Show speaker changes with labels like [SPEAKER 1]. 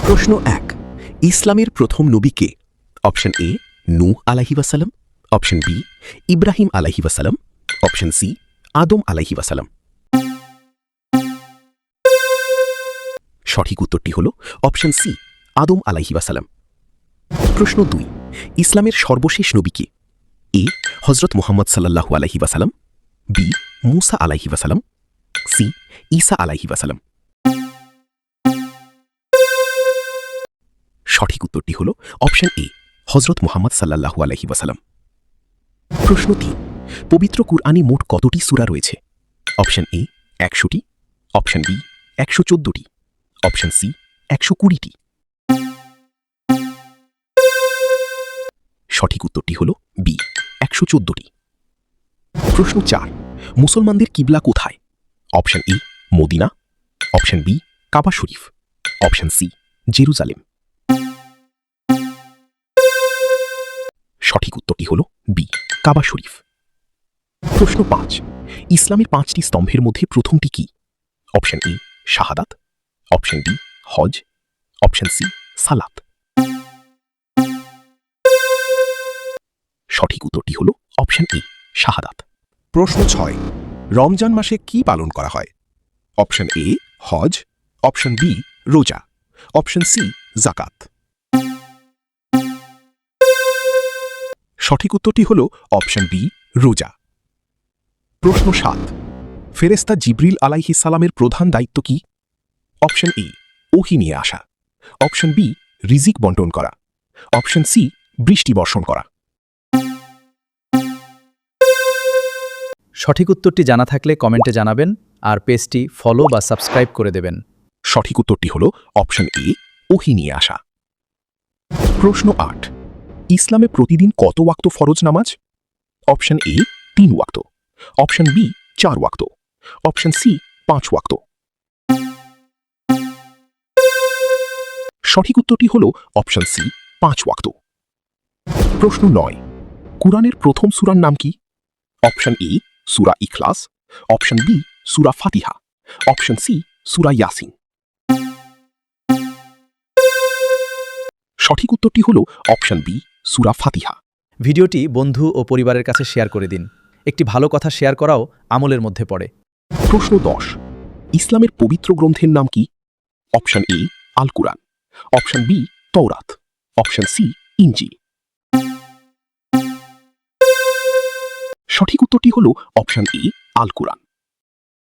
[SPEAKER 1] প্রশ্ন ১ ইসলামের প্রথম নবী কে? অপশন এ নূহ আলাইহি ওয়াসাল্লাম, অপশন বি ইব্রাহিম আলাইহি ওয়াসাল্লাম, অপশন সি আদম আলাইহি ওয়াসাল্লাম। সঠিক উত্তরটি হল অপশন সি আদম আলাইহি ওয়াসাল্লাম। প্রশ্ন ২ ইসলামের সর্বশেষ নবী কে? এ হযরত মুহাম্মদ সাল্লাল্লাহু আলাইহি ওয়াসাল্লাম, বি মূসা আলাইহি ওয়াসাল্লাম, সি ঈসা আলাইহি ওয়াসাল্লাম। সঠিক উত্তরটি হল অপশন এ হযরত মুহাম্মদ সাল্লাল্লাহু আলাইহি ওয়াসাল্লাম। প্রশ্ন ৩ পবিত্র কুরআনে মোট কতটি সূরা রয়েছে? অপশন এ ১০০টি, অপশন বি ১১৪টি, অপশন সি ১২০টি। সঠিক উত্তরটি হল বি ১১৪টি। প্রশ্ন ৪ মুসলমানদের কিবলা কোথায়? Option A Medina, option B Kaaba শরীফ, অপশন সি জেরুজালেম। সঠিক উত্তরটি হল বি কাবা শরীফ। প্রশ্ন ৫ ইসলামের ৫টি স্তম্ভের মধ্যে প্রথমটি কি? অপশন এ শাহাদাত, অপশন বি হজ, অপশন সি সালাত। সঠিক উত্তরটি হল অপশন এ শাহাদাত।
[SPEAKER 2] প্রশ্ন ৬ রমজান মাসে কি পালন করা হয়? অপশন এ হজ, অপশন বি রোজা, অপশন সি যাকাত। সঠিক উত্তরটি হল অপশন বি রোজা। প্রশ্ন ৭ ফেরেশতা জিবরিল আলাইহিস সালামের প্রধান দায়িত্ব কি? অপশন এ ওহী নিয়ে আসা, অপশন বি রিজিক বন্টন করা, অপশন সি বৃষ্টি বর্ষণ করা।
[SPEAKER 3] সঠিক উত্তরটি জানা থাকলে কমেন্টে জানাবেন আর পেজটি ফলো বা সাবস্ক্রাইব করে দেবেন।
[SPEAKER 2] সঠিক উত্তরটি হল অপশন এ ওহী নিয়ে আসা। প্রশ্ন ৮ ইসলামে প্রতিদিন কত ওয়াক্ত ফরজ নামাজ? অপশন এ ৩ ওয়াক্ত, অপশন বি ৪ ওয়াক্ত, অপশন সি ৫ ওয়াক্ত। সঠিক উত্তরটি হল অপশন সি ৫ ওয়াক্ত। প্রশ্ন ৯ কুরআনের প্রথম সূরার নাম কি? অপশন এ সূরা ইখলাস, অপশন বি সূরা ফাতিহা, অপশন সি সূরা ইয়াসিন। সঠিক উত্তরটি হল অপশন বি সূরা ফাতিহা।
[SPEAKER 3] ভিডিওটি বন্ধু ও পরিবারের কাছে শেয়ার করে দিন। একটি ভালো কথা শেয়ার করাও আমলের মধ্যে পড়ে।
[SPEAKER 2] প্রশ্ন ১০ ইসলামের পবিত্র গ্রন্থের নাম কি? Option A Al Quran, option B তওরাত, অপশন সি ইনজিল। সঠিক উত্তরটি হল অপশন এ আল কুরআন।